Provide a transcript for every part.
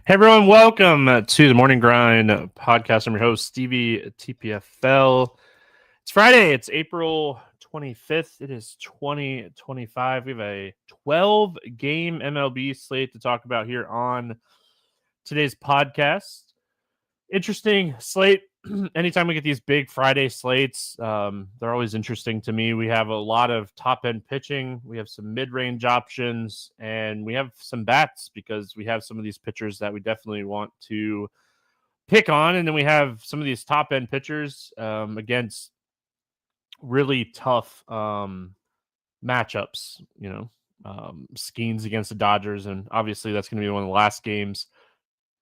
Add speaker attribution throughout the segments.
Speaker 1: Hey everyone, welcome to the Morning Grind podcast. I'm your host, Stevietpfl. It's Friday. It's April 25th. It is 2025. We have a 12-game MLB slate to talk about here on today's podcast. Interesting slate. Anytime we get these big Friday slates, they're always interesting to me. We have a lot of top-end pitching. We have some mid-range options, and we have some bats because we have some of these pitchers that we definitely want to pick on. And then we have some of these top-end pitchers against really tough matchups, Skeens against the Dodgers. And obviously that's going to be one of the last games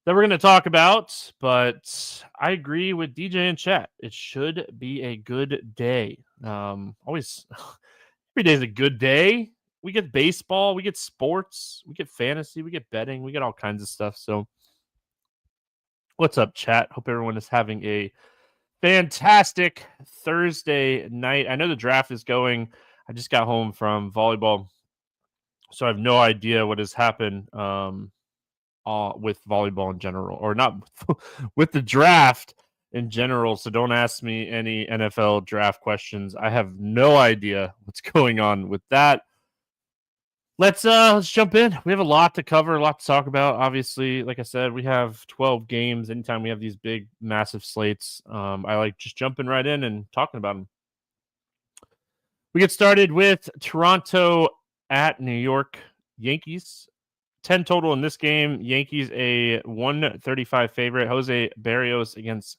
Speaker 1: that we're going to talk about, but I agree with DJ in chat. It should be a good day. Always, every day is a good day. We get baseball, we get sports, we get fantasy, we get betting, we get all kinds of stuff. So, what's up, chat? Hope everyone is having a fantastic Thursday night. I know the draft is going. I just got home from volleyball, so I have no idea what has happened. With volleyball in general, or not with the draft in general. So don't ask me any NFL draft questions. I have no idea what's going on with that. Let's jump in. We have a lot to cover, a lot to talk about. Obviously, like I said, we have 12 games. Anytime we have these big, massive slates, I like just jumping right in and talking about them. We get started with Toronto at New York Yankees. 10 total in this game. Yankees a 135 favorite. Jose Barrios against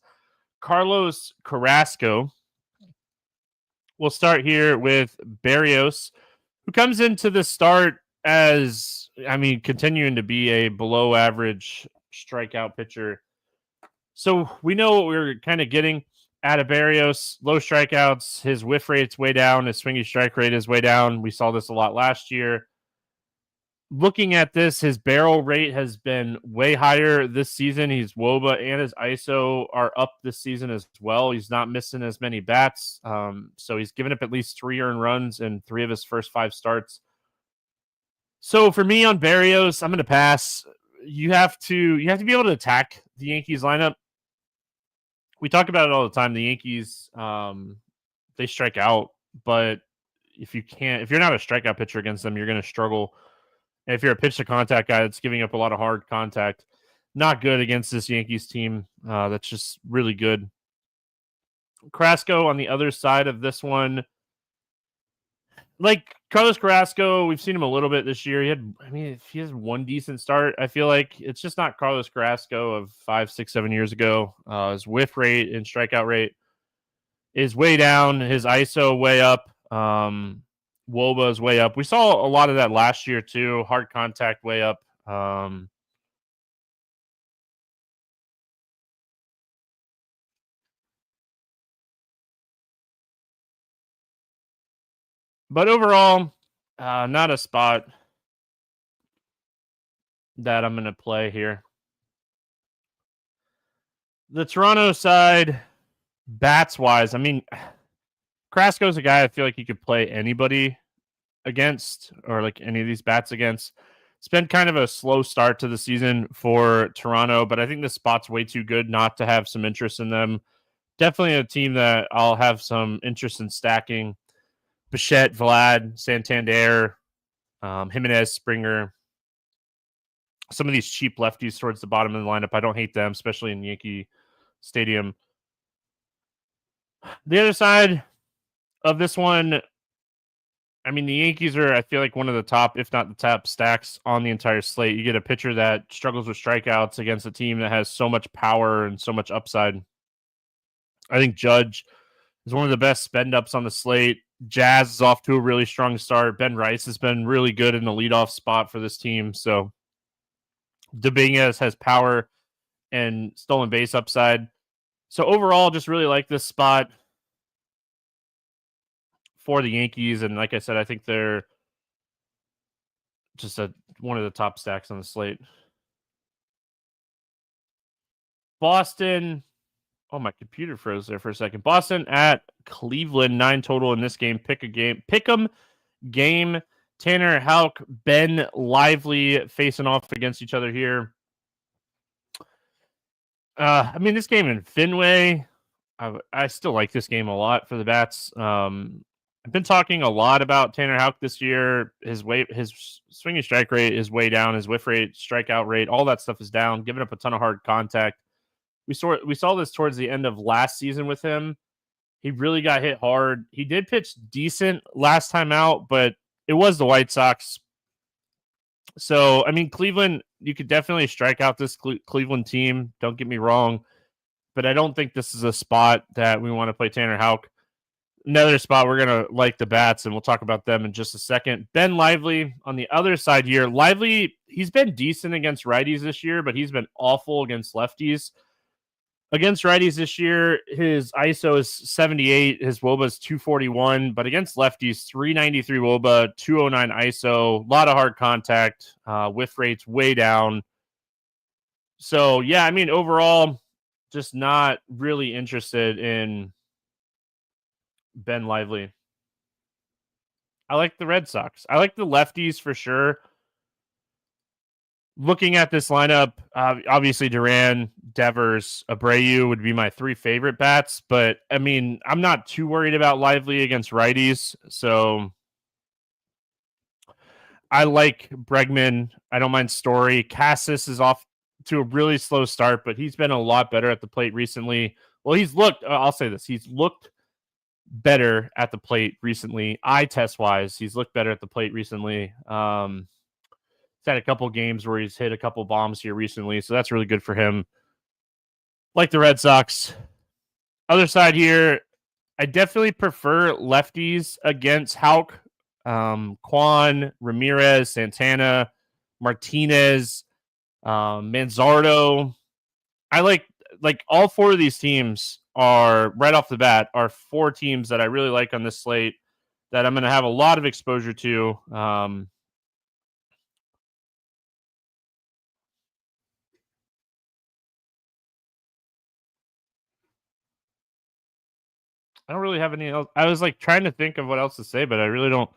Speaker 1: Carlos Carrasco. We'll start here with Barrios, who comes into the start as, continuing to be a below average strikeout pitcher. So we know what we're kind of getting out of Barrios. Low strikeouts. His whiff rate's way down. His swinging strike rate is way down. We saw this a lot last year. Looking at this, his barrel rate has been way higher this season. His WOBA and his ISO are up this season as well. He's not missing as many bats. So he's given up at least 3 earned runs in 3 of his first 5 starts. So for me on Barrios, I'm going to pass. You have to be able to attack the Yankees lineup. We talk about it all the time. The Yankees, they strike out, but if you're not a strikeout pitcher against them, you're going to struggle. And if you're a pitch to contact guy that's giving up a lot of hard contact, not good against this Yankees team. That's just really good. Carrasco on the other side of this one, like Carlos Carrasco, we've seen him a little bit this year. If he has one decent start, I feel like it's just not Carlos Carrasco of 5, 6, 7 years ago. His whiff rate and strikeout rate is way down. His ISO way up. WOBA is way up. We saw a lot of that last year too. Hard contact way up. But overall, not a spot that I'm going to play here. The Toronto side, bats wise, Carrasco's a guy I feel like you could play anybody against, or like any of these bats against. It's been kind of a slow start to the season for Toronto, but I think the spot's way too good not to have some interest in them. Definitely a team that I'll have some interest in stacking. Bichette, Vlad, Santander, Jimenez, Springer. Some of these cheap lefties towards the bottom of the lineup. I don't hate them, especially in Yankee Stadium. The other side of this one, the Yankees are, I feel like, one of the top, if not the top stacks on the entire slate. You get a pitcher that struggles with strikeouts against a team that has so much power and so much upside. I think Judge is one of the best spend-ups on the slate. Jazz is off to a really strong start. Ben Rice has been really good in the leadoff spot for this team. So Dominguez has power and stolen base upside. So overall, just really like this spot for the Yankees. And like I said, I think they're just one of the top stacks on the slate. Boston. Oh, my computer froze there for a second. Boston at Cleveland, 9 total in this game. Pick 'em game. Tanner Houck, Ben Lively facing off against each other here. I mean, this game in Fenway, I still like this game a lot for the bats. I've been talking a lot about Tanner Houck this year. His swinging strike rate is way down. His whiff rate, strikeout rate, all that stuff is down. Giving up a ton of hard contact. We saw this towards the end of last season with him. He really got hit hard. He did pitch decent last time out, but it was the White Sox. So, I mean, Cleveland, you could definitely strike out this Cleveland team. Don't get me wrong. But I don't think this is a spot that we want to play Tanner Houck. Another spot we're going to like the bats, and we'll talk about them in just a second. Ben Lively on the other side here. Lively, he's been decent against righties this year, but he's been awful against lefties. Against righties this year, his ISO is 78, his WOBA is 241, but against lefties, 393 WOBA, 209 ISO, a lot of hard contact, whiff rates way down. So, yeah, I mean, overall, just not really interested in Ben Lively. I like the Red Sox. I like the lefties for sure. Looking at this lineup, obviously Duran, Devers, Abreu would be my three favorite bats. But, I mean, I'm not too worried about Lively against righties. So I like Bregman. I don't mind Story. Cassis is off to a really slow start, but he's been a lot better at the plate recently. Well, I'll say this. He's looked better at the plate recently. Eye test wise, he's looked better at the plate recently. He's had a couple games where he's hit a couple bombs here recently, so that's really good for him. Like the Red Sox. Other side here, I definitely prefer lefties against Houck. Kwan, Ramirez, Santana, Martinez, Manzardo. I like all four of these teams are right off the bat are four teams that I really like on this slate that I'm going to have a lot of exposure to. I don't really have any else. I was like trying to think of what else to say, but I really don't.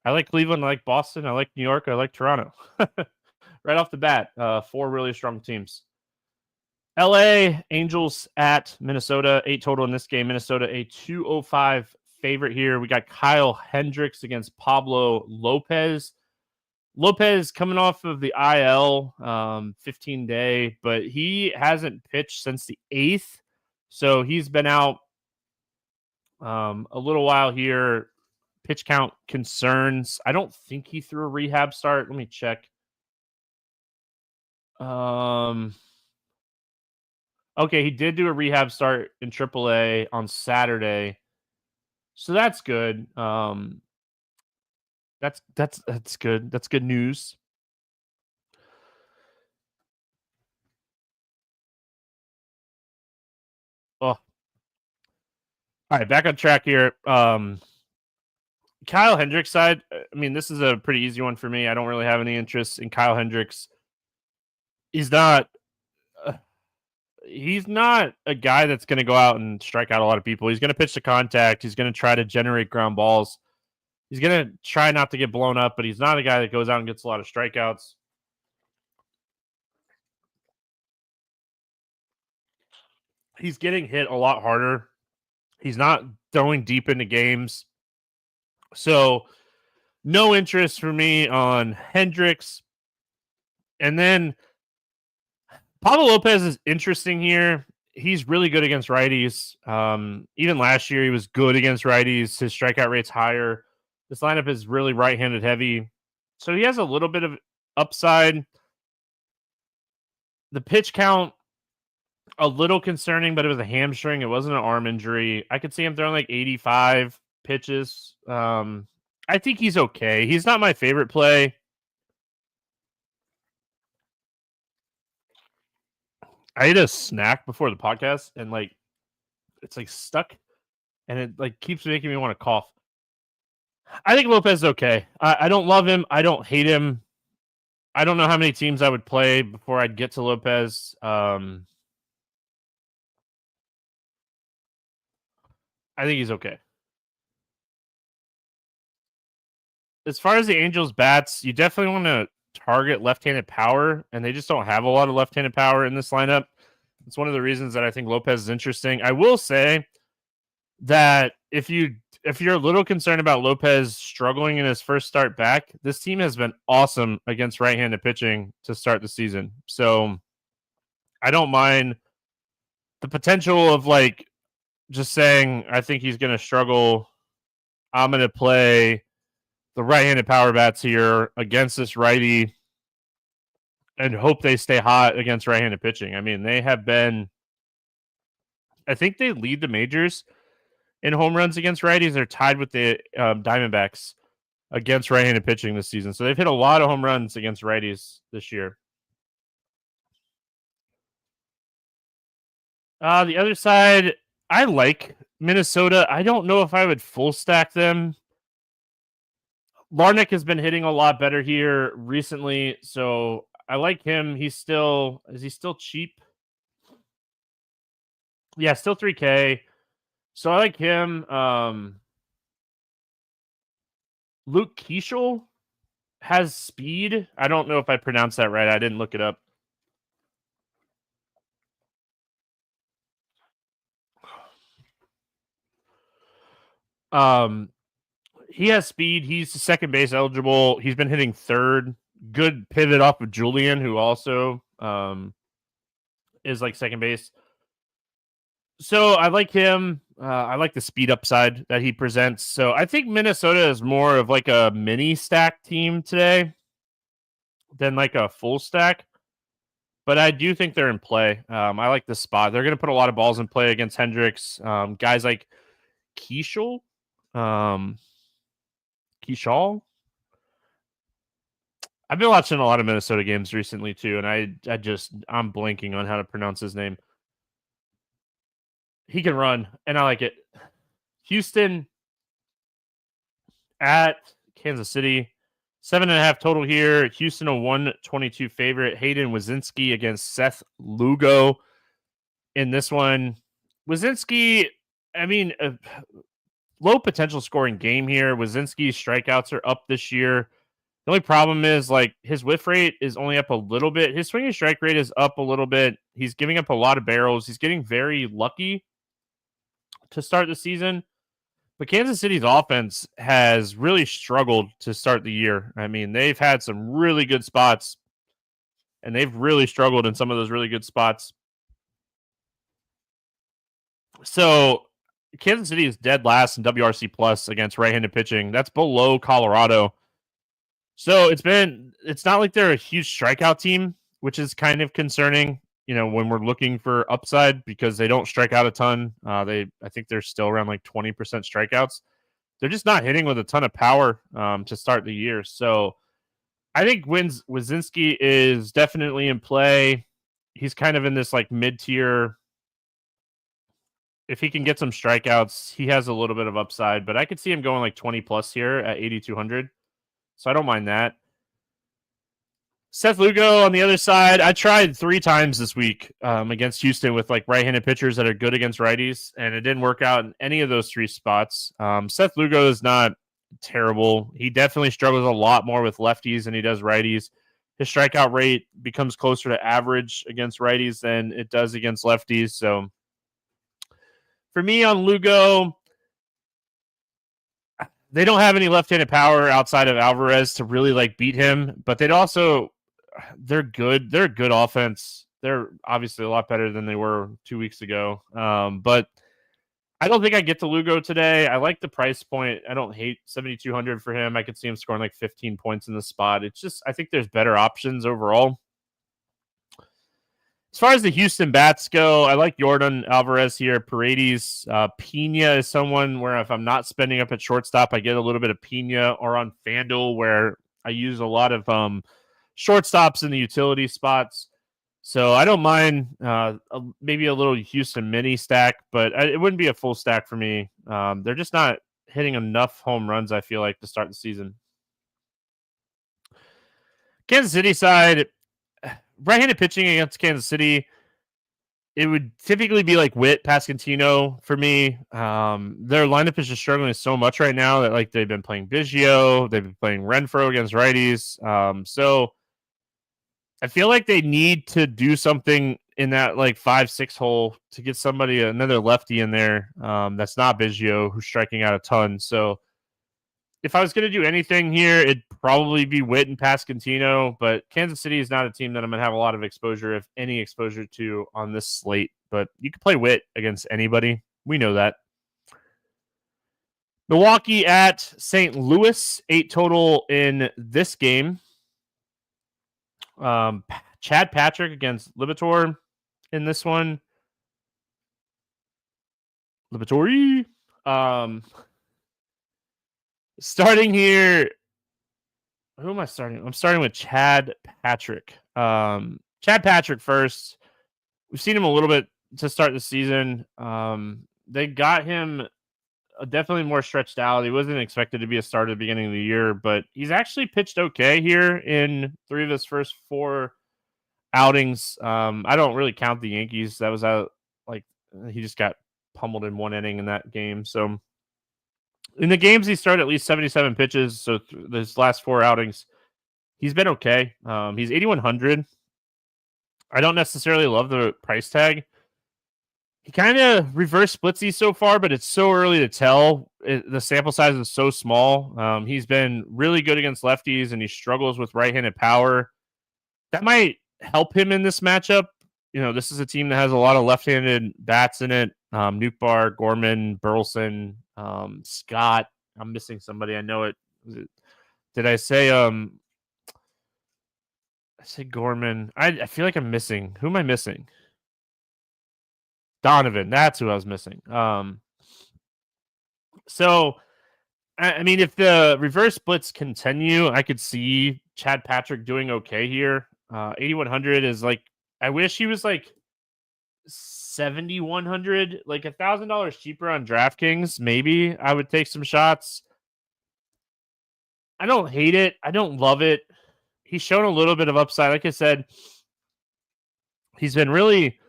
Speaker 1: I like Cleveland, I like Boston, I like New York, I like Toronto. Right off the bat, four really strong teams. LA Angels at Minnesota, 8 total in this game. Minnesota, a 205 favorite here. We got Kyle Hendricks against Pablo Lopez. Lopez coming off of the IL 15-day, but he hasn't pitched since the 8th. So he's been out a little while here. Pitch count concerns. I don't think he threw a rehab start. Let me check. Okay, he did do a rehab start in AAA on Saturday. So that's good. That's good. That's good news. Oh. All right, back on track here. Kyle Hendricks side, I mean, this is a pretty easy one for me. I don't really have any interest in Kyle Hendricks. He's not a guy that's going to go out and strike out a lot of people. He's going to pitch to contact. He's going to try to generate ground balls. He's going to try not to get blown up, but he's not a guy that goes out and gets a lot of strikeouts. He's getting hit a lot harder. He's not throwing deep into games. So no interest for me on Hendricks. And then Pablo Lopez is interesting here. He's really good against righties. Even last year, he was good against righties. His strikeout rate's higher. This lineup is really right-handed heavy. So he has a little bit of upside. The pitch count, a little concerning, but it was a hamstring. It wasn't an arm injury. I could see him throwing like 85 pitches. I think he's okay. He's not my favorite play. I ate a snack before the podcast and like it's like stuck and it like keeps making me want to cough. I think Lopez is okay. I don't love him. I don't hate him. I don't know how many teams I would play before I'd get to Lopez. I think he's okay. As far as the Angels bats, you definitely want to target left-handed power, and they just don't have a lot of left-handed power in this lineup. It's one of the reasons that I think Lopez is interesting. I will say that if you're a little concerned about Lopez struggling in his first start back, this team has been awesome against right-handed pitching to start the season. So I don't mind the potential of like just saying, I think he's going to struggle. I'm going to play the right-handed power bats here against this righty and hope they stay hot against right-handed pitching. I mean, they have been, I think they lead the majors in home runs against righties. They're tied with the Diamondbacks against right-handed pitching this season. So they've hit a lot of home runs against righties this year. The other side, I like Minnesota. I don't know if I would full stack them. Larnick has been hitting a lot better here recently, so I like him. Is he still cheap? Yeah, still 3K. So I like him. Luke Keeschel has speed. I don't know if I pronounced that right. I didn't look it up. He has speed. He's second base eligible. He's been hitting third. Good pivot off of Julian, who also is like second base. So I like him. I like the speed upside that he presents. So I think Minnesota is more of like a mini stack team today than like a full stack. But I do think they're in play. I like the spot. They're going to put a lot of balls in play against Hendricks. Guys like Keeschel. Keeschal. I've been watching a lot of Minnesota games recently too, and I'm blanking on how to pronounce his name. He can run, and I like it. Houston at Kansas City. 7.5 total here. Houston a 122 favorite. Hayden Wazinski against Seth Lugo in this one. Wazinski, I mean, low potential scoring game here. Wazinski's strikeouts are up this year. The only problem is like his whiff rate is only up a little bit. His swinging strike rate is up a little bit. He's giving up a lot of barrels. He's getting very lucky to start the season. But Kansas City's offense has really struggled to start the year. I mean, they've had some really good spots, and they've really struggled in some of those really good spots. So Kansas City is dead last in WRC plus against right-handed pitching. That's below Colorado. So it's not like they're a huge strikeout team, which is kind of concerning, when we're looking for upside, because they don't strike out a ton. I think they're still around like 20% strikeouts. They're just not hitting with a ton of power to start the year. So I think Wazinski is definitely in play. He's kind of in this like mid-tier. If he can get some strikeouts, he has a little bit of upside, but I could see him going like 20 plus here at 8,200. So I don't mind that. Seth Lugo on the other side. I tried 3 times this week against Houston with like right-handed pitchers that are good against righties, and it didn't work out in any of those 3 spots. Seth Lugo is not terrible. He definitely struggles a lot more with lefties than he does righties. His strikeout rate becomes closer to average against righties than it does against lefties. So for me on Lugo, they don't have any left-handed power outside of Alvarez to really like beat him, but they're good. They're a good offense. They're obviously a lot better than they were 2 weeks ago. But I don't think I get to Lugo today. I like the price point. I don't hate 7,200 for him. I could see him scoring like 15 points in the spot. It's just, I think there's better options overall. As far as the Houston bats go, I like Jordan Alvarez here. Paredes, Pena is someone where if I'm not spending up at shortstop, I get a little bit of Pena, or on FanDuel where I use a lot of shortstops in the utility spots. So I don't mind maybe a little Houston mini stack, but it wouldn't be a full stack for me. They're just not hitting enough home runs, I feel like, to start the season. Kansas City side, right-handed pitching against Kansas City, it would typically be like Witt, Pascantino for me. Their lineup is just struggling so much right now that like they've been playing Biggio, they've been playing Renfroe against righties. So I feel like they need to do something in that like 5-6 hole to get another lefty in there. That's not Biggio, who's striking out a ton. So if I was going to do anything here, it'd probably be Witt and Pasquantino, but Kansas City is not a team that I'm going to have a lot of exposure, if any exposure to, on this slate. But you can play Witt against anybody. We know that. Milwaukee at St. Louis, 8 total in this game. Chad Patrick against Liberatore in this one. Liberatore. Starting here, who am I starting? I'm starting with Chad Patrick. Chad Patrick first. We've seen him a little bit to start the season. They got him definitely more stretched out. He wasn't expected to be a starter at the beginning of the year, but he's actually pitched okay here in 3 of his first 4 outings. I don't really count the Yankees. That was out, like, he just got pummeled in 1 inning in that game. So in the games he started at least 77 pitches. So his last 4 outings, he's been okay. He's 8,100. I don't necessarily love the price tag. He kind of reverse splitsy so far, but it's so early to tell. The sample size is so small. He's been really good against lefties, and he struggles with right-handed power. That might help him in this matchup. You know, this is a team that has a lot of left-handed bats in it. Nootbaar, Gorman, Burleson, Scott. I'm missing somebody. I know it. Did I say I said Gorman? I feel like I'm missing. Who am I missing? Donovan. That's who I was missing. So, I mean, if the reverse splits continue, I could see Chad Patrick doing okay here. 8,100 is like, I wish he was like 7,100, like $1,000 cheaper on DraftKings. Maybe I would take some shots. I don't hate it. I don't love it. He's shown a little bit of upside. Like I said, he's been really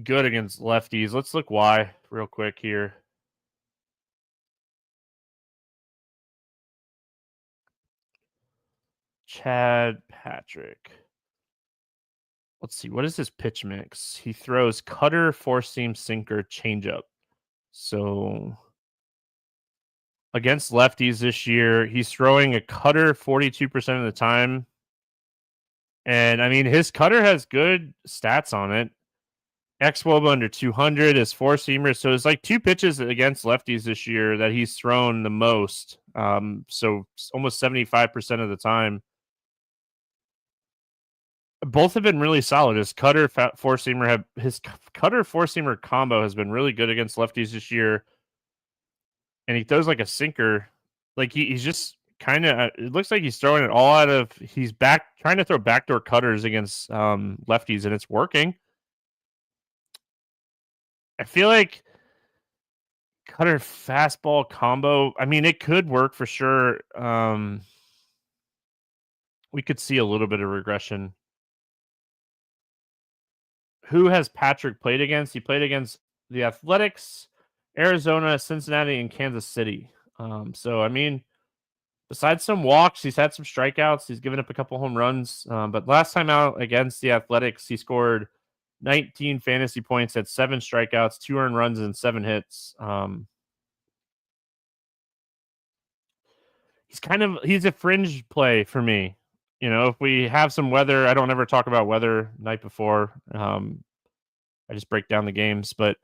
Speaker 1: good against lefties. Let's look why real quick here. Chad Patrick. Let's see. What is his pitch mix? He throws cutter, 4-seam, sinker, changeup. So against lefties this year, he's throwing a cutter 42% of the time. And I mean, his cutter has good stats on it. xWOBA under 200, is 4-seamer. So it's like 2 pitches against lefties this year that he's thrown the most. So almost 75% of the time. Both have been really solid. His cutter 4-seamer combo has been really good against lefties this year. And he throws like a sinker. Like he's just kind of, it looks like he's throwing it all out of, he's trying to throw backdoor cutters against lefties, and it's working. I feel like cutter fastball combo, I mean, it could work for sure. We could see a little bit of regression. Who has Patrick played against? He played against the Athletics, Arizona, Cincinnati, and Kansas City. So, I mean, besides some walks, he's had some strikeouts. He's given up a couple home runs. But last time out against the Athletics, he scored 19 fantasy points, had 7 strikeouts, 2 earned runs, and 7 hits. He's a fringe play for me. You know, if we have some weather, I don't ever talk about weather night before. I just break down the games, but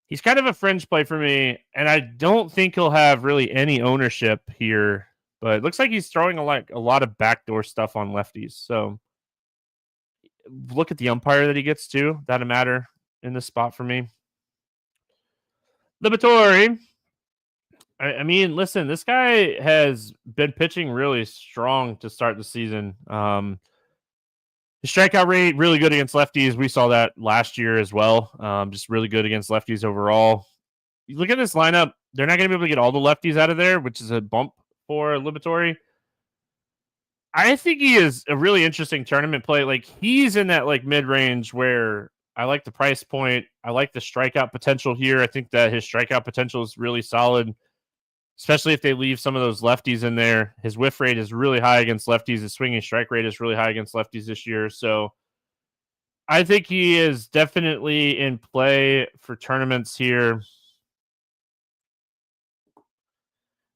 Speaker 1: he's kind of a fringe play for me, and I don't think he'll have really any ownership here. But it looks like he's throwing a lot of backdoor stuff on lefties. So look at the umpire that he gets to. That'll matter in this spot for me. Liberatore. I mean, listen, this guy has been pitching really strong to start the season. His strikeout rate, really good against lefties. We saw that last year as well. Just really good against lefties overall. You look at this lineup, they're not going to be able to get all the lefties out of there, which is a bump for Liberatore. I think he is a really interesting tournament play. Like, he's in that like mid-range where I like the price point. I like the strikeout potential here. I think that his strikeout potential is really solid, especially if they leave some of those lefties in there. His whiff rate is really high against lefties. His swinging strike rate is really high against lefties this year. So I think he is definitely in play for tournaments here.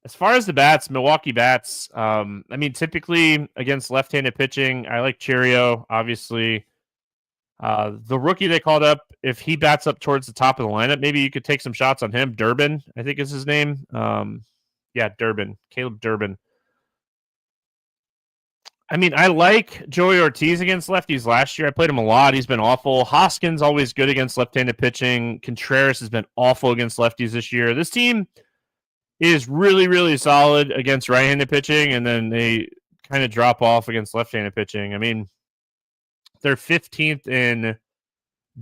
Speaker 1: As far as the bats, Milwaukee bats, I mean, typically against left-handed pitching, I like Cheerio, obviously. The rookie they called up, if he bats up towards the top of the lineup, maybe you could take some shots on him. Durbin, I think is his name. Yeah, Durbin, Caleb Durbin. I mean, I like Joey Ortiz against lefties last year. I played him a lot. He's been awful. Hoskins always good against left-handed pitching. Contreras has been awful against lefties this year. This team is really, really solid against right-handed pitching, and then they kind of drop off against left-handed pitching. I mean, they're 15th in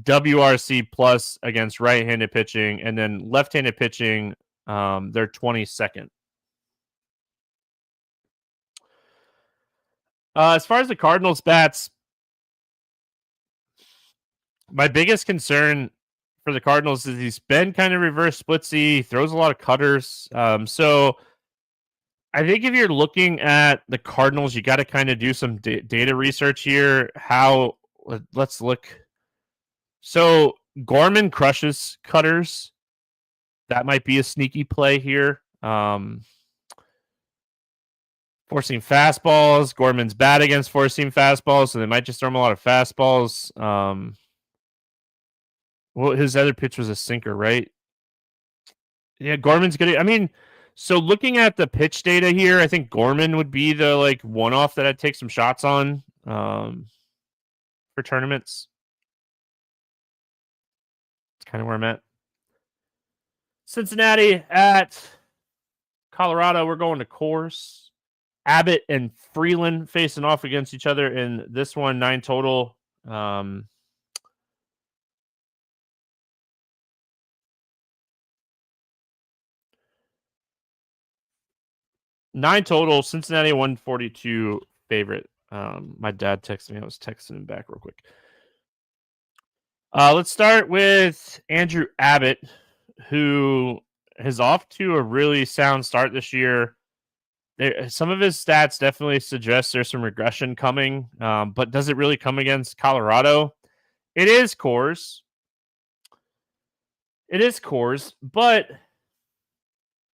Speaker 1: WRC plus against right-handed pitching, and then left-handed pitching, they're 22nd. As far as the Cardinals bats, my biggest concern for the Cardinals is he's been kind of reverse splitsy, throws a lot of cutters. So I think if you're looking at the Cardinals, you got to kind of do some data research here. Let's look. So Gorman crushes cutters. That might be a sneaky play here. Forcing fastballs. Gorman's bad against forcing fastballs, so they might just throw him a lot of fastballs. Well, his other pitch was a sinker, right? Yeah, Gorman's good. I mean, so looking at the pitch data here, I think Gorman would be the one-off that I'd take some shots on for tournaments. It's kind of where I'm at. Cincinnati at Colorado. We're going to Coors. Abbott and Freeland facing off against each other in this one, 9 total. 9 total. Cincinnati 142 favorite. My dad texted me. I was texting him back real quick. Let's start with Andrew Abbott, who is off to a really sound start this year. Some of his stats definitely suggest there's some regression coming, but does it really come against Colorado? It is Coors. But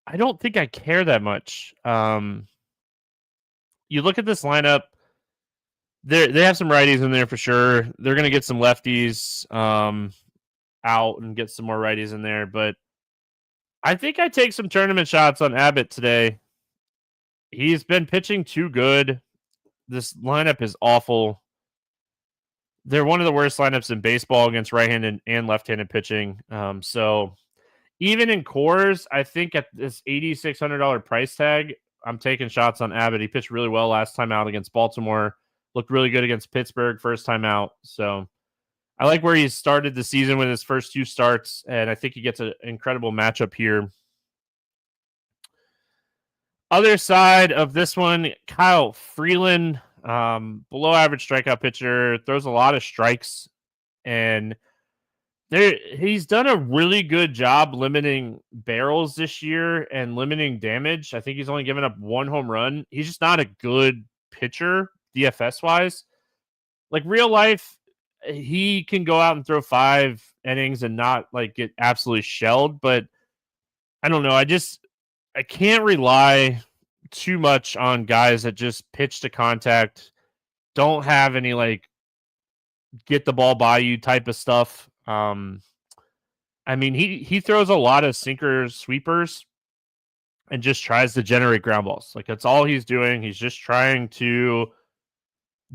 Speaker 1: I don't think I care that much. You look at this lineup, they have some righties in there for sure. They're going to get some lefties out and get some more righties in there, but I think I take some tournament shots on Abbott today. He's been pitching too good. This lineup is awful. They're one of the worst lineups in baseball against right-handed and left-handed pitching. So even in Coors, I think at this $8,600 price tag, I'm taking shots on Abbott. He pitched really well last time out against Baltimore. Looked really good against Pittsburgh first time out. So I like where he started the season with his first 2 starts, and I think he gets an incredible matchup here. Other side of this one, Kyle Freeland, below average strikeout pitcher, throws a lot of strikes, and he's done a really good job limiting barrels this year and limiting damage. I think he's only given up 1 home run. He's just not a good pitcher, DFS wise. Like real life, he can go out and throw 5 innings and not get absolutely shelled, but I don't know. I can't rely too much on guys that just pitch to contact, don't have any get the ball by you type of stuff. I mean, he throws a lot of sinker sweepers and just tries to generate ground balls. That's all he's doing. He's just trying to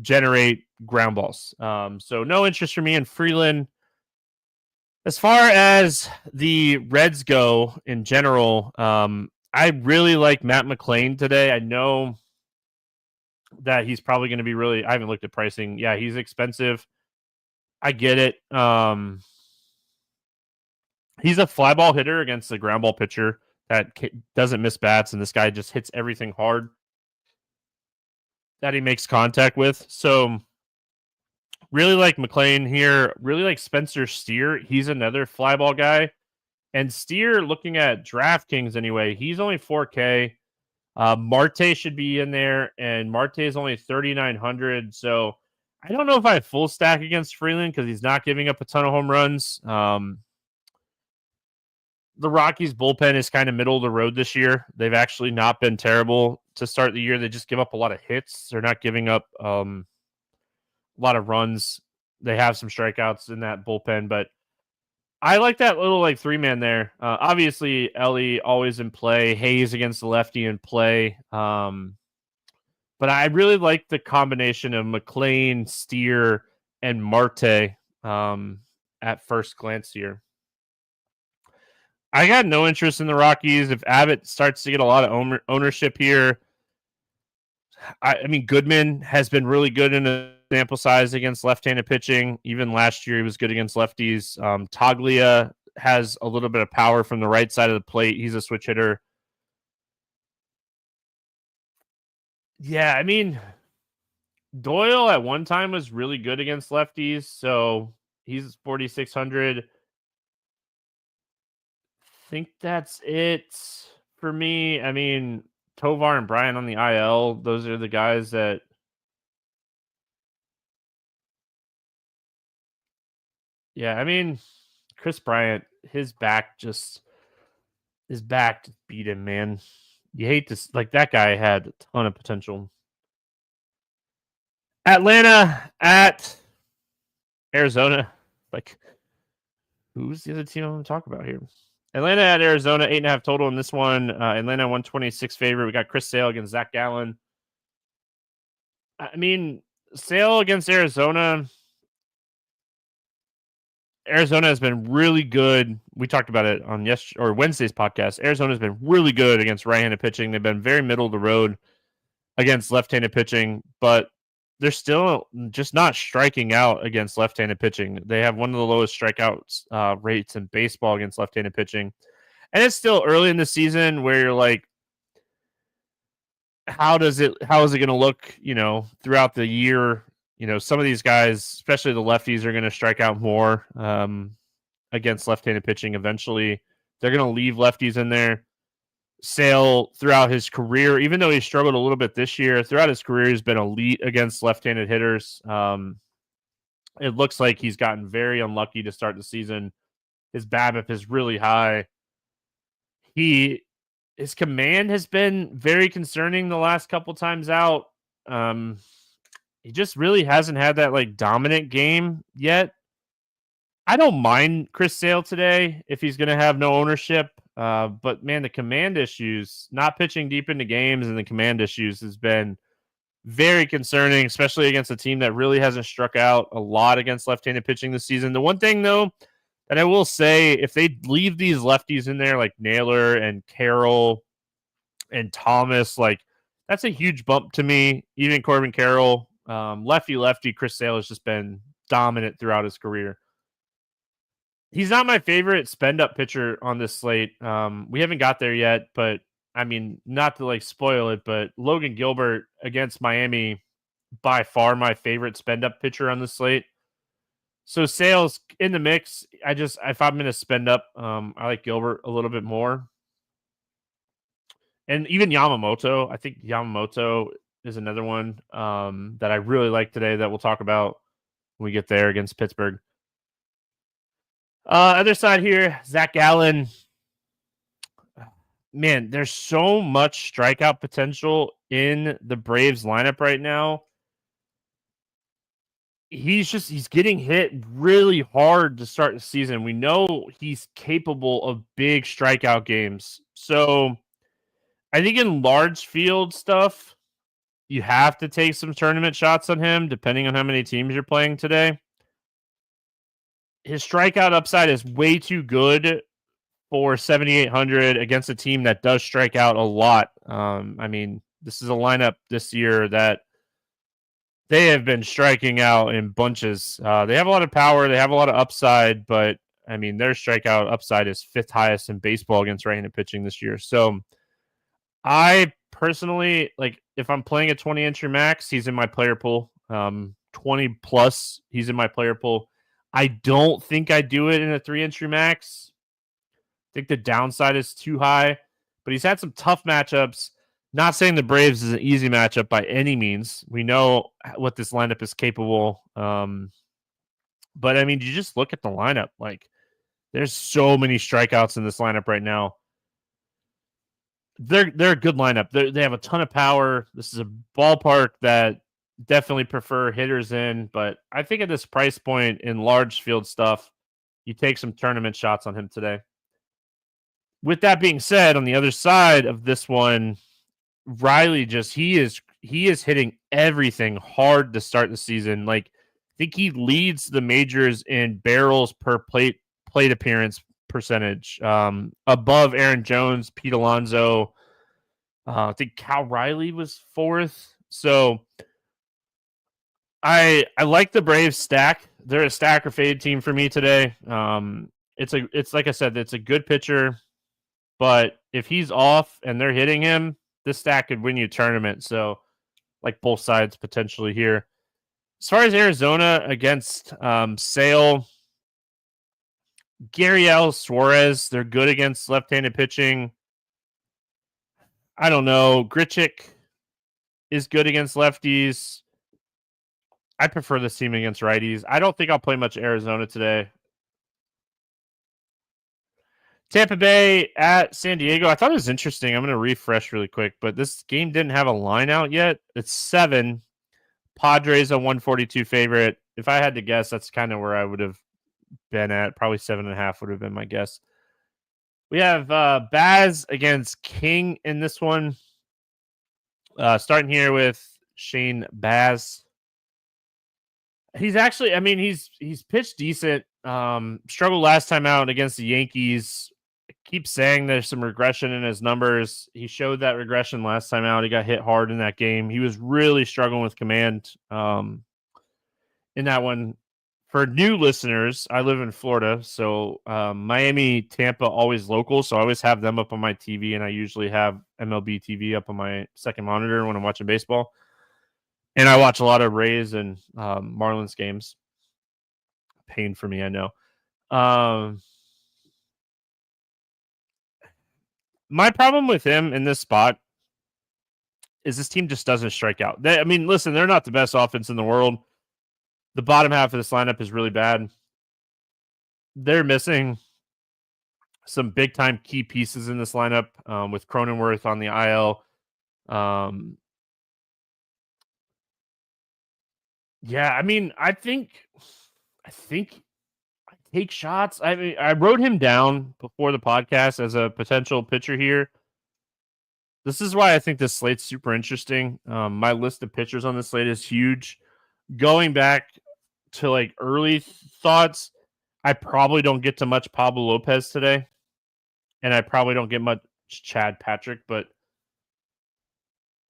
Speaker 1: generate ground balls. So no interest for me in Freeland. As far as the Reds go in general, I really like Matt McClain today. I know that he's probably going to be I haven't looked at pricing. Yeah, he's expensive. I get it. He's a fly ball hitter against a ground ball pitcher that doesn't miss bats, and this guy just hits everything hard that he makes contact with. So really like McClain here. Really like Spencer Steer. He's another fly ball guy. And Steer, looking at DraftKings anyway, he's only 4K. Marte should be in there, and Marte is only 3,900. So I don't know if I have full stack against Freeland because he's not giving up a ton of home runs. The Rockies bullpen is kind of middle of the road this year. They've actually not been terrible to start the year. They just give up a lot of hits. They're not giving up a lot of runs. They have some strikeouts in that bullpen, but I like that little like 3-man there. Obviously, Ellie always in play. Hayes against the lefty in play. But I really like the combination of McLean, Steer, and Marte at first glance here. I got no interest in the Rockies. If Abbott starts to get a lot of ownership here, I mean, Goodman has been really good in a sample size against left-handed pitching. Even last year, he was good against lefties. Toglia has a little bit of power from the right side of the plate. He's a switch hitter. Yeah, I mean, Doyle at one time was really good against lefties, so he's 4,600. Think that's it for me. I mean, Tovar and Bryant on the IL, those are the guys that. Yeah, I mean, Chris Bryant, his back just beat him, man. You hate to like that guy had a ton of potential. Atlanta at Arizona. Like, who's the other team I'm going to talk about here? Atlanta at Arizona, 8.5 total in this one. Atlanta 126 favorite. We got Chris Sale against Zach Gallen. I mean, Sale against Arizona. Arizona has been really good. We talked about it on Wednesday's podcast. Arizona has been really good against right-handed pitching. They've been very middle of the road against left-handed pitching, but they're still just not striking out against left-handed pitching. They have one of the lowest strikeouts rates in baseball against left-handed pitching. And it's still early in the season where you're like, how is it going to look, throughout the year? Some of these guys, especially the lefties, are going to strike out more against left-handed pitching eventually. They're going to leave lefties in there. Sale, throughout his career, even though he struggled a little bit this year, throughout his career, he's been elite against left-handed hitters. It looks like he's gotten very unlucky to start the season. His BABIP is really high. His command has been very concerning the last couple times out. He just really hasn't had that like dominant game yet. I don't mind Chris Sale today if he's going to have no ownership. But man, the command issues, not pitching deep into games, and the command issues has been very concerning, especially against a team that really hasn't struck out a lot against left-handed pitching this season. The one thing though that I will say, if they leave these lefties in there like Naylor and Carroll and Thomas, like that's a huge bump to me. Even Corbin Carroll, lefty, Chris Sale has just been dominant throughout his career. He's not my favorite spend-up pitcher on this slate. We haven't got there yet, but I mean, not to like spoil it, but Logan Gilbert against Miami, by far my favorite spend-up pitcher on the slate. So Sale's in the mix. If I'm going to spend up, I like Gilbert a little bit more. And even Yamamoto, I think Yamamoto is another one that I really like today that we'll talk about when we get there against Pittsburgh. Other side here, Zach Gallen. Man, there's so much strikeout potential in the Braves lineup right now. He's getting hit really hard to start the season. We know he's capable of big strikeout games. So I think in large field stuff, you have to take some tournament shots on him, depending on how many teams you're playing today. His strikeout upside is way too good for 7,800 against a team that does strike out a lot. I mean, this is a lineup this year that they have been striking out in bunches. They have a lot of power. They have a lot of upside, but I mean, their strikeout upside is 5th highest in baseball against right-handed pitching this year. So I personally, like, if I'm playing a 20 entry max, he's in my player pool. 20 plus, he's in my player pool. I don't think I do it in a 3 entry max. I think the downside is too high, but he's had some tough matchups. Not saying the Braves is an easy matchup by any means. We know what this lineup is capable. But I mean, you just look at the lineup. Like, there's so many strikeouts in this lineup right now. They're a good lineup. They have a ton of power. This is a ballpark that definitely prefer hitters in, but I think at this price point in large field stuff, you take some tournament shots on him today. With that being said, on the other side of this one, Riley he is hitting everything hard to start the season. Like, I think he leads the majors in barrels per plate appearance percentage, above Aaron Jones, Pete Alonso. I think Cal Riley was fourth. So I like the Braves stack. They're a stack or fade team for me today. It's like I said, it's a good pitcher, but if he's off and they're hitting him, this stack could win you a tournament. So, like, both sides potentially here. As far as Arizona against Sale, Gurriel, Suarez, they're good against left-handed pitching. I don't know. Grichuk is good against lefties. I prefer this team against righties. I don't think I'll play much Arizona today. Tampa Bay at San Diego. I thought it was interesting. I'm going to refresh really quick, but this game didn't have a line out yet. It's 7. Padres a 142 favorite. If I had to guess, that's kind of where I would have been at. Probably 7.5 would have been my guess. We have Baz against King in this one. Starting here with Shane Baz. He's actually, I mean, he's pitched decent. Struggled last time out against the Yankees. I keep saying there's some regression in his numbers. He showed that regression last time out. He got hit hard in that game. He was really struggling with command in that one. For new listeners, I live in Florida, so Miami, Tampa, always local. So I always have them up on my TV, and I usually have MLB TV up on my second monitor when I'm watching baseball. And I watch a lot of Rays and Marlins games. Pain for me, I know. My problem with him in this spot is this team just doesn't strike out. Listen, they're not the best offense in the world. The bottom half of this lineup is really bad. They're missing some big-time key pieces in this lineup, with Cronenworth on the IL. Yeah, I think I take shots. I wrote him down before the podcast as a potential pitcher here. This is why I think this slate's super interesting. My list of pitchers on the slate is huge. Going back to like early thoughts, I probably don't get to much Pablo Lopez today, and I probably don't get much Chad Patrick. But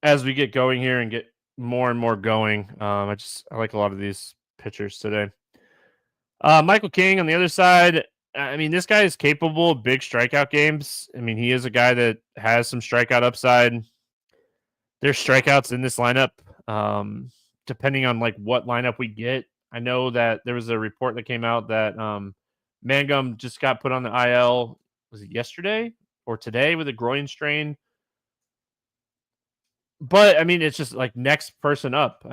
Speaker 1: as we get going here and get more and more going, I like a lot of these pitchers today. Michael King on the other side. This guy is capable of big strikeout games. He is a guy that has some strikeout upside. There's strikeouts in this lineup, depending on like what lineup we get. I know that there was a report that came out that Mangum just got put on the IL. Was it yesterday or today with a groin strain? But it's just like next person up.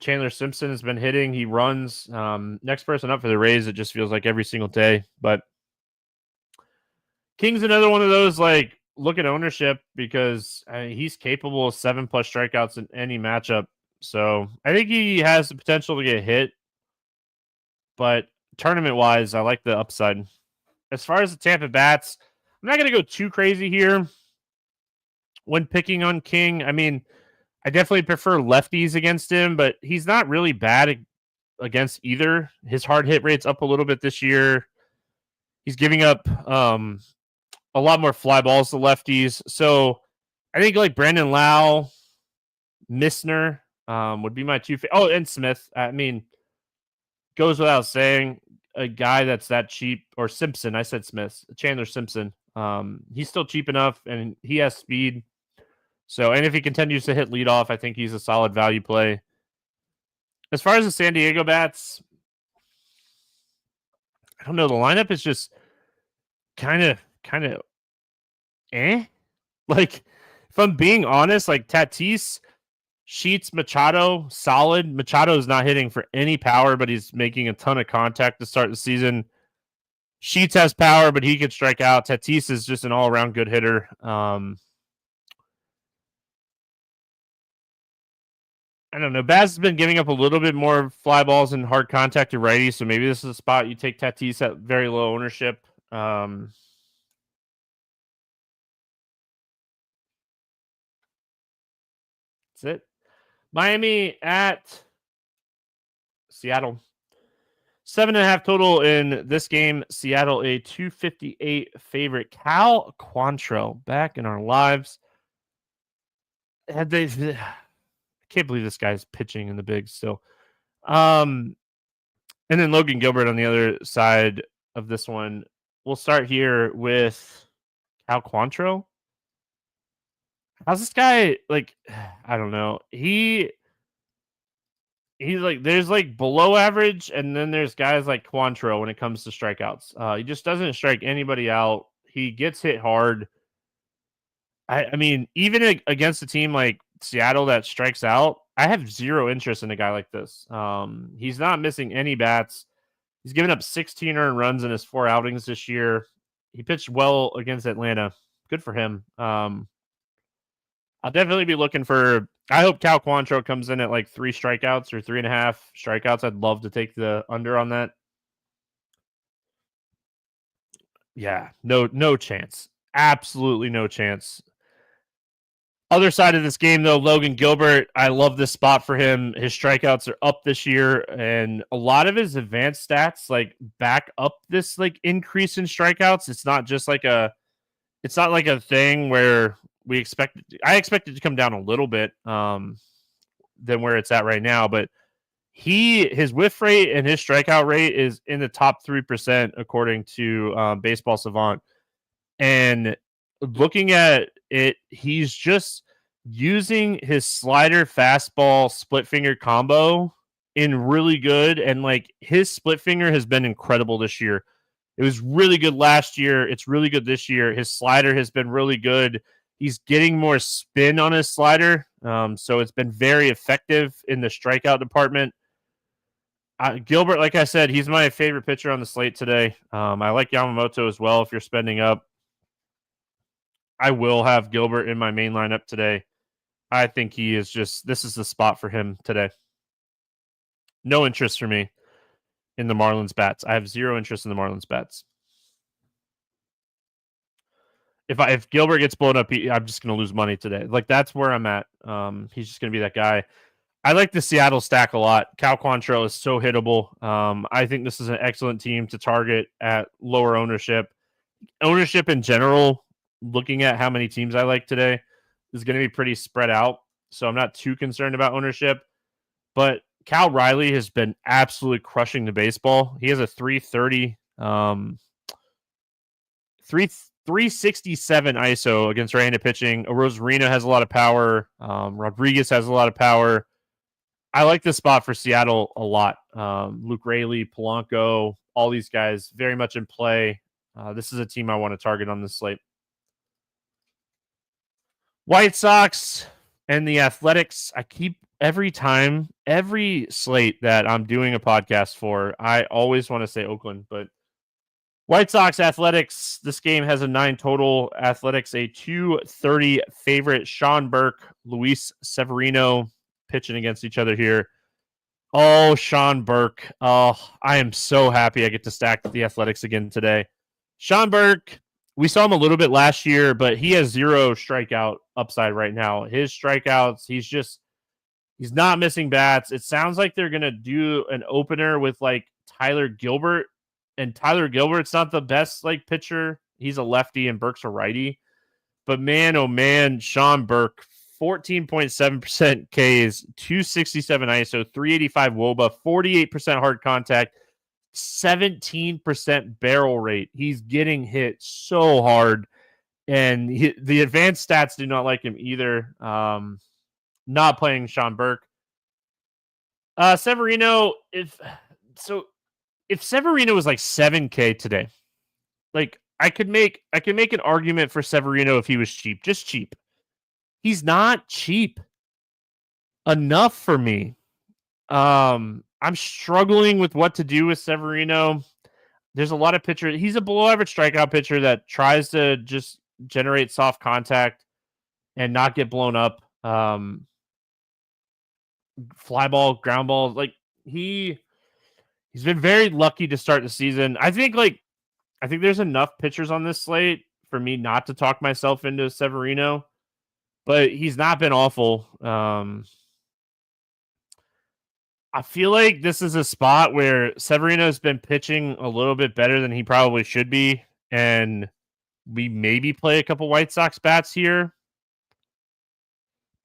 Speaker 1: Chandler Simpson has been hitting. He runs. Next person up for the Rays. It just feels like every single day. But King's another one of those, like, look at ownership because he's capable of 7+ strikeouts in any matchup. So I think he has the potential to get hit. But tournament wise, I like the upside. As far as the Tampa bats, I'm not going to go too crazy here when picking on King. I definitely prefer lefties against him, but he's not really bad against either. His hard hit rate's up a little bit this year. He's giving up a lot more fly balls to lefties. So I think like Brandon Lau, Misner would be my two. And Smith. Goes without saying, a guy that's that cheap, or Simpson. I said Smith. Chandler Simpson. He's still cheap enough, and he has speed. So, and if he continues to hit leadoff, I think he's a solid value play. As far as the San Diego bats, I don't know. The lineup is just kind of, like, if if I'm being honest, like Tatis, Sheets, Machado, solid. Machado is not hitting for any power, but he's making a ton of contact to start the season. Sheets has power, but he could strike out. Tatis is just an all-around good hitter. I don't know. Baz has been giving up a little bit more fly balls and hard contact to righty, so maybe this is a spot you take Tatis at very low ownership. That's it. Miami at Seattle. 7.5 total in this game. Seattle, a 258 favorite. Cal Quantrill back in our lives. I can't believe this guy's pitching in the bigs still. And then Logan Gilbert on the other side of this one. We'll start here with Cal Quantrill. How's this guy, like, I don't know. He's like, there's like below average, and then there's guys like Quantrill when it comes to strikeouts. He just doesn't strike anybody out. He gets hit hard. I mean, even against a team like Seattle that strikes out, I have zero interest in a guy like this. He's not missing any bats. He's given up 16 earned runs in his 4 outings this year. He pitched well against Atlanta. Good for him. I'll definitely be looking for. I hope Cal Quantrill comes in at like 3 strikeouts or 3.5 strikeouts. I'd love to take the under on that. Yeah, no chance. Absolutely no chance. Other side of this game, though, Logan Gilbert, I love this spot for him. His strikeouts are up this year, and a lot of his advanced stats like back up this like increase in strikeouts. It's not like a thing where I expect it to come down a little bit than where it's at right now, but his whiff rate and his strikeout rate is in the top 3% according to Baseball Savant. And looking at it, he's just using his slider fastball split finger combo in really good, and like his split finger has been incredible this year. It was really good last year. It's really good this year. His slider has been really good. He's getting more spin on his slider, so it's been very effective in the strikeout department. Gilbert, like I said, he's my favorite pitcher on the slate today. I like Yamamoto as well if you're spending up. I will have Gilbert in my main lineup today. I think this is the spot for him today. No interest for me in the Marlins bats. I have zero interest in the Marlins bats. If Gilbert gets blown up, I'm just going to lose money today. Like, that's where I'm at. He's just going to be that guy. I like the Seattle stack a lot. Cal Quantrill is so hittable. I think this is an excellent team to target at lower ownership. Ownership in general, looking at how many teams I like today, is going to be pretty spread out. So I'm not too concerned about ownership. But Cal Riley has been absolutely crushing the baseball. He has a 330, 367 ISO against right-handed pitching. Rosarino has a lot of power. Rodriguez has a lot of power. I like this spot for Seattle a lot. Luke Raley, Polanco, all these guys very much in play. This is a team I want to target on this slate. White Sox and the Athletics. I keep every slate that I'm doing a podcast for, I always want to say Oakland, but White Sox, Athletics. This game has a 9 total. Athletics, a 230 favorite. Sean Burke, Luis Severino pitching against each other here. Oh, Sean Burke. Oh, I am so happy I get to stack the Athletics again today. Sean Burke, we saw him a little bit last year, but he has 0 strikeout upside right now. His strikeouts, he's not missing bats. It sounds like they're going to do an opener with like Tyler Gilbert, and Tyler Gilbert's not the best like pitcher. He's a lefty and Burke's a righty. But man, oh man, Sean Burke, 14.7% Ks, 267 ISO, 385 WOBA, 48% hard contact, 17% barrel rate. He's getting hit so hard, and the advanced stats do not like him either. Not playing Sean Burke. Severino, if Severino was like 7K today, like I could make an argument for Severino if he was cheap, just cheap. he's not cheap enough for me. I'm struggling with what to do with Severino. There's a lot of pitchers. He's a below average strikeout pitcher that tries to just generate soft contact and not get blown up. Fly ball, ground ball. Like he's been very lucky to start the season. I think there's enough pitchers on this slate for me not to talk myself into Severino, but he's not been awful. I feel like this is a spot where Severino's been pitching a little bit better than he probably should be, and we maybe play a couple White Sox bats here.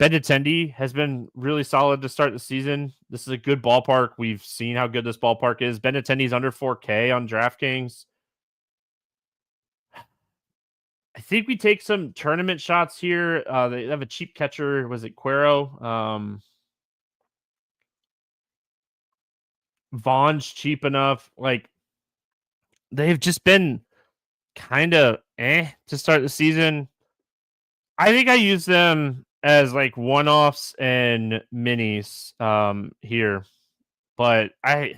Speaker 1: Benintendi has been really solid to start the season. This is a good ballpark. We've seen how good this ballpark is. Benintendi's under 4K on DraftKings. I think we take some tournament shots here. They have a cheap catcher. Was it Cuero? Vaughn's cheap enough. Like, they've just been kind of to start the season. I think I use them as like one-offs and minis here. But I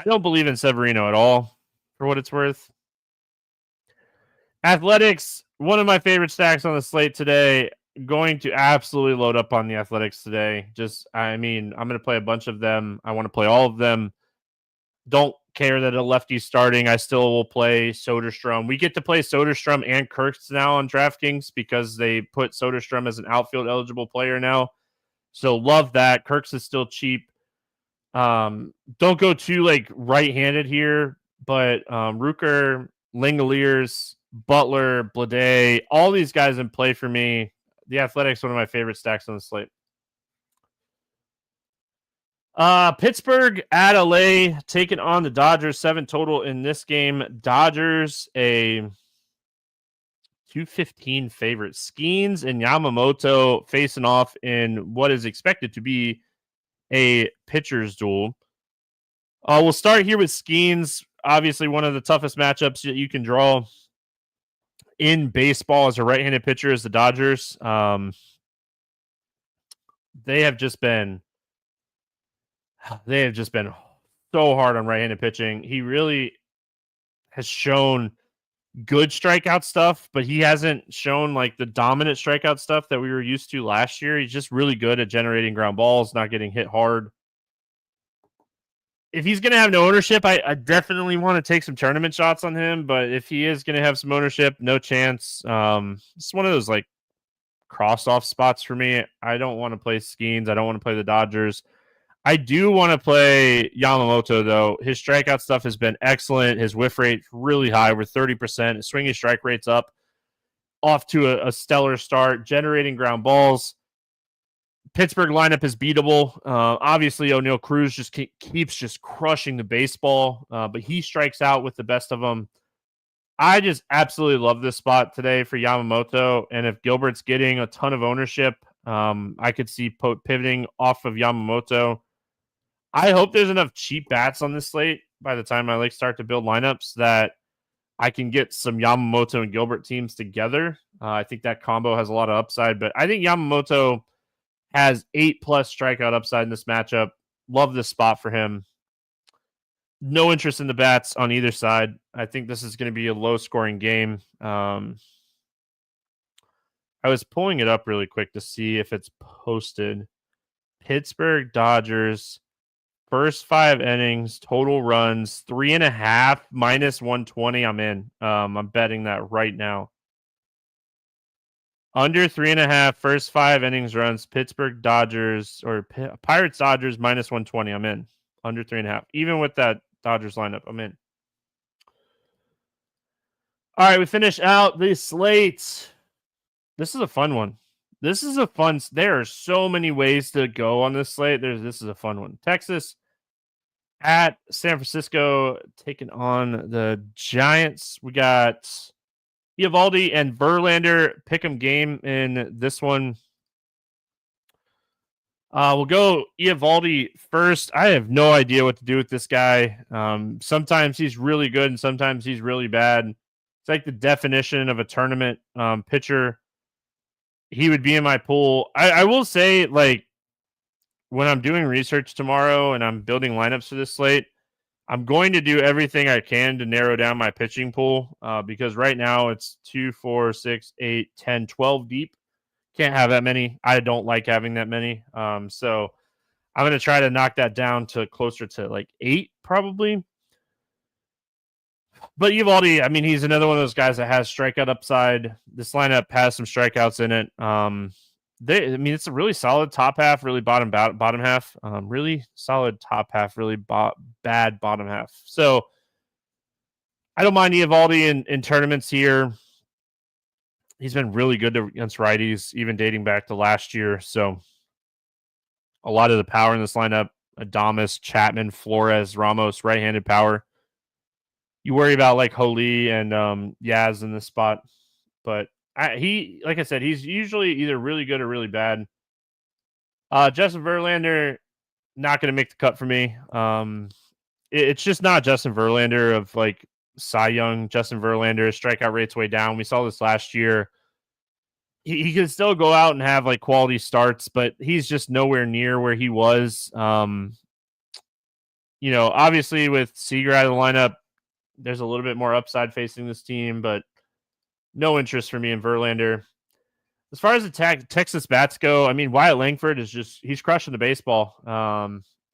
Speaker 1: don't believe in Severino at all, for what it's worth. Athletics, one of my favorite stacks on the slate today. Going to absolutely load up on the Athletics today. I'm going to play a bunch of them. I want to play all of them. Don't care that a lefty's starting. I still will play Soderstrom. We get to play Soderstrom and Kirks now on DraftKings because they put Soderstrom as an outfield eligible player now. So love that. Kirks is still cheap. Don't go too right-handed here, but Rooker, Langoliers, Butler, Blade, all these guys in play for me. The Athletics, one of my favorite stacks on the slate. Pittsburgh at LA, taking on the Dodgers, 7 total in this game. Dodgers, a 215 favorite. Skeens and Yamamoto facing off in what is expected to be a pitcher's duel. We'll start here with Skeens. Obviously, one of the toughest matchups that you can draw in baseball as a right-handed pitcher is the Dodgers. They have just been so hard on right-handed pitching. He really has shown good strikeout stuff, but he hasn't shown like the dominant strikeout stuff that we were used to last year. He's just really good at generating ground balls, not getting hit hard. If he's going to have no ownership, I definitely want to take some tournament shots on him. But if he is going to have some ownership, no chance. It's one of those like cross-off spots for me. I don't want to play Skeens. I don't want to play the Dodgers. I do want to play Yamamoto, though. His strikeout stuff has been excellent. His whiff rate really high, over 30%. His swinging strike rate's up, off to a stellar start, generating ground balls. Pittsburgh lineup is beatable. Obviously, O'Neal Cruz just keeps just crushing the baseball, but he strikes out with the best of them. I just absolutely love this spot today for Yamamoto, and if Gilbert's getting a ton of ownership, I could see pivoting off of Yamamoto. I hope there's enough cheap bats on this slate by the time I start to build lineups that I can get some Yamamoto and Gilbert teams together. I think that combo has a lot of upside, but I think Yamamoto has 8+ strikeout upside in this matchup. Love this spot for him. No interest in the bats on either side. I think this is going to be a low-scoring game. I was pulling it up really quick to see if it's posted. Pittsburgh Dodgers, first 5 innings, total runs, 3.5, -120. I'm in. I'm betting that right now. Under 3.5, first 5 innings runs, Pittsburgh Dodgers or Pirates Dodgers -120. I'm in. Under 3.5. Even with that Dodgers lineup, I'm in. All right, we finish out the slate. This is a fun one. There are so many ways to go on this slate. This is a fun one. Texas at San Francisco taking on the Giants. We got Eovaldi and Verlander pick'em game in this one. We'll go Eovaldi first. I have no idea what to do with this guy. Sometimes he's really good and sometimes he's really bad. It's like the definition of a tournament pitcher. he would be in my pool. I will say, like, when I'm doing research tomorrow and I'm building lineups for this slate, I'm going to do everything I can to narrow down my pitching pool because right now it's 2, 4, 6, 8, 10, 12 deep. Can't have that many. I don't like having that many. So I'm going to try to knock that down to closer to like 8 probably. But Evaldi, I mean, he's another one of those guys that has strikeout upside. This lineup has some strikeouts in it. I mean, it's a really solid top half, really bottom half. Really solid top half, really bad bottom half. So I don't mind Evaldi in tournaments here. He's been really good against righties, even dating back to last year. So a lot of the power in this lineup: Adames, Chapman, Flores, Ramos, right-handed power. You worry about like Holy and Yaz in this spot, but like I said, he's usually either really good or really bad. Justin Verlander, not going to make the cut for me. It's just not Justin Verlander of like Cy Young. Justin Verlander, strikeout rate's way down. We saw this last year. He can still go out and have like quality starts, but he's just nowhere near where he was. Obviously with Seager out of the lineup, there's a little bit more upside facing this team, but no interest for me in Verlander. As far as the Texas bats go, I mean, Wyatt Langford he's crushing the baseball.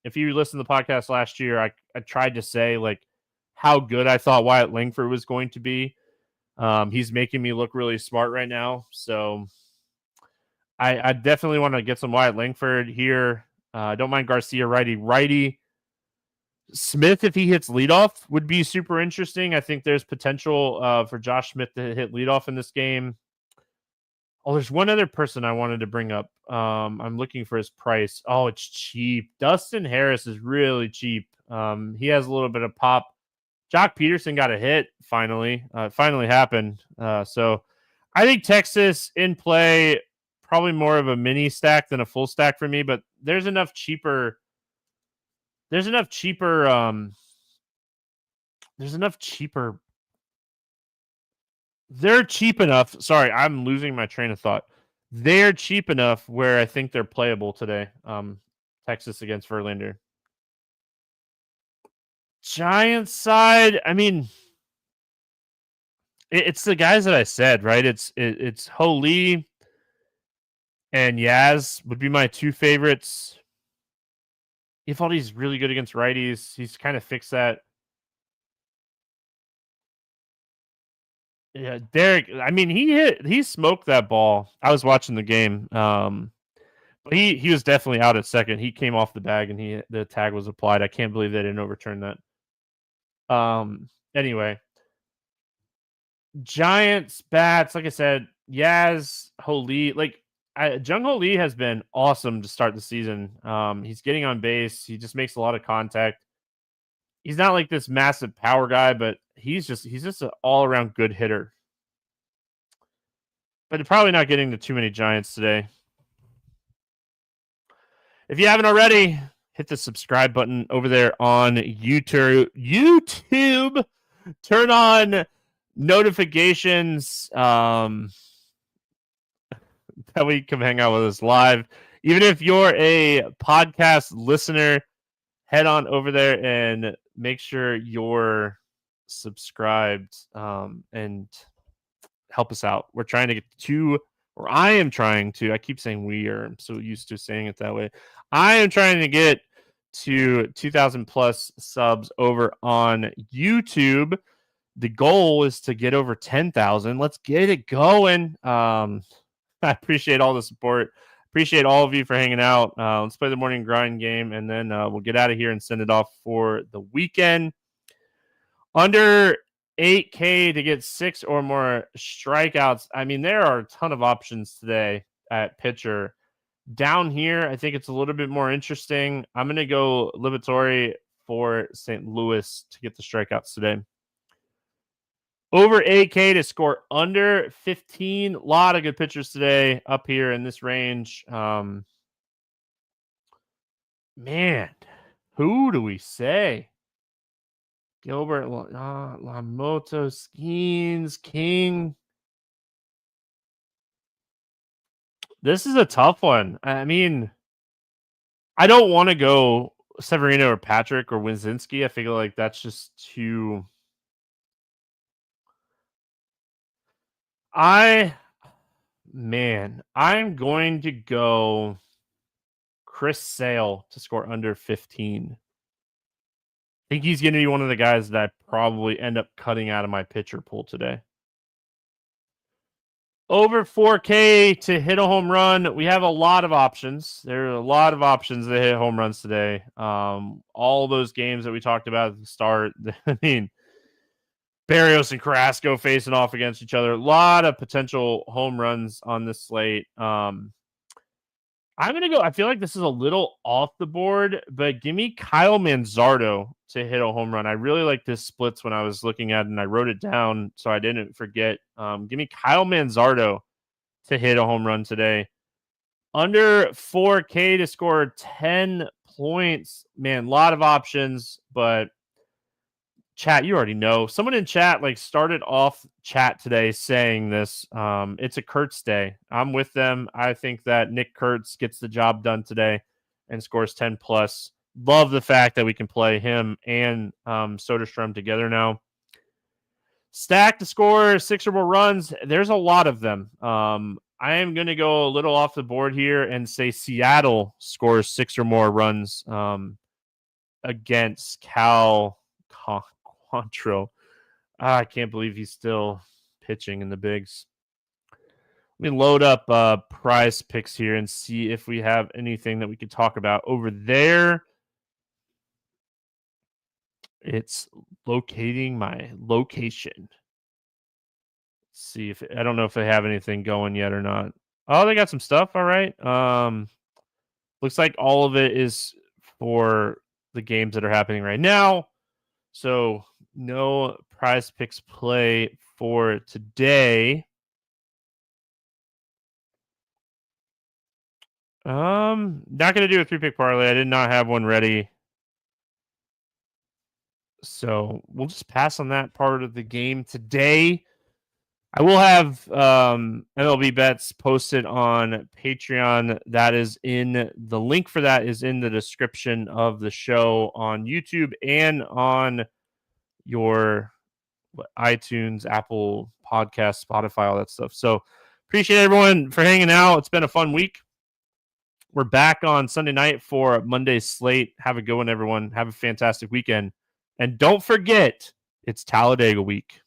Speaker 1: If you listened to the podcast last year, I tried to say like how good I thought Wyatt Langford was going to be. He's making me look really smart right now. So I definitely want to get some Wyatt Langford here. I don't mind Garcia righty. Smith, if he hits leadoff, would be super interesting. I think there's potential for Josh Smith to hit leadoff in this game. Oh, there's one other person I wanted to bring up. I'm looking for his price. Oh, it's cheap. Dustin Harris is really cheap. He has a little bit of pop. Jock Peterson got a hit finally. It finally happened. So I think Texas in play, probably more of a mini stack than a full stack for me, but there's enough cheaper. There's enough cheaper. They're cheap enough. Sorry, I'm losing my train of thought. They're cheap enough where I think they're playable today. Texas against Verlander. Giants side, I mean, it's the guys that I said, right? It's Holy and Yaz would be my two favorites. Evaldi's really good against righties. He's kind of fixed that. Yeah, Derek. I mean, he smoked that ball. I was watching the game. But he was definitely out at second. He came off the bag and the tag was applied. I can't believe they didn't overturn that. Anyway, Giants bats. Like I said, Yaz Holy. Like Jung Ho Lee has been awesome to start the season. He's getting on base. He just makes a lot of contact. He's not like this massive power guy, but he's just an all around good hitter. But probably not getting to too many Giants today. If you haven't already, hit the subscribe button over there on YouTube. Turn on notifications. That way you come hang out with us live. Even if you're a podcast listener, head on over there and make sure you're subscribed and help us out. We're trying to get I am trying to, I keep saying we are, I'm so used to saying it that way. I am trying to get to 2,000 plus subs over on YouTube. The goal is to get over 10,000. Let's get it going. I appreciate all the support. Appreciate all of you for hanging out. Let's play the morning grind game, and then we'll get out of here and send it off for the weekend. Under 8K to get 6 or more strikeouts. I mean, there are a ton of options today at pitcher. Down here, I think it's a little bit more interesting. I'm going to go Liberatore for St. Louis to get the strikeouts today. Over 8K to score under 15. A lot of good pitchers today up here in this range. Man, who do we say? Gilbert, Lamoto, Skeens, King. This is a tough one. I mean, I don't want to go Severino or Patrick or Winzinski. I feel like that's just too. I'm going to go Chris Sale to score under 15. I think he's going to be one of the guys that I probably end up cutting out of my pitcher pool today. Over 4K to hit a home run. We have a lot of options. There are a lot of options that hit home runs today. All those games that we talked about at the start. I mean, Barrios and Carrasco facing off against each other. A lot of potential home runs on this slate. I'm going to go. I feel like this is a little off the board, but give me Kyle Manzardo to hit a home run. I really like this splits when I was looking at it, and I wrote it down so I didn't forget. Give me Kyle Manzardo to hit a home run today. Under 4K to score 10 points. Man, a lot of options, but chat, you already know. Someone in chat started off chat today saying this. It's a Kurtz day. I'm with them. I think that Nick Kurtz gets the job done today and scores 10 plus. Love the fact that we can play him and Soderstrom together now. Stack to score 6 or more runs. There's a lot of them. I am going to go a little off the board here and say Seattle scores 6 or more runs against Cal Quantrill. I can't believe he's still pitching in the bigs. Let me load up prize picks here and see if we have anything that we could talk about over there. It's locating my location. Let's see if I don't know if they have anything going yet or not. Oh, they got some stuff. All right. Looks like all of it is for the games that are happening right now. So no prize picks play for today. Not going to do a 3-pick parlay. I did not have one ready. So we'll just pass on that part of the game today. I will have MLB bets posted on Patreon. That is in the link for that is in the description of the show on YouTube and on your iTunes, Apple Podcast, Spotify, all that stuff. So appreciate everyone for hanging out. It's been a fun week. We're back on Sunday night for Monday's slate. Have a good one, everyone. Have a fantastic weekend. And don't forget, it's Talladega week.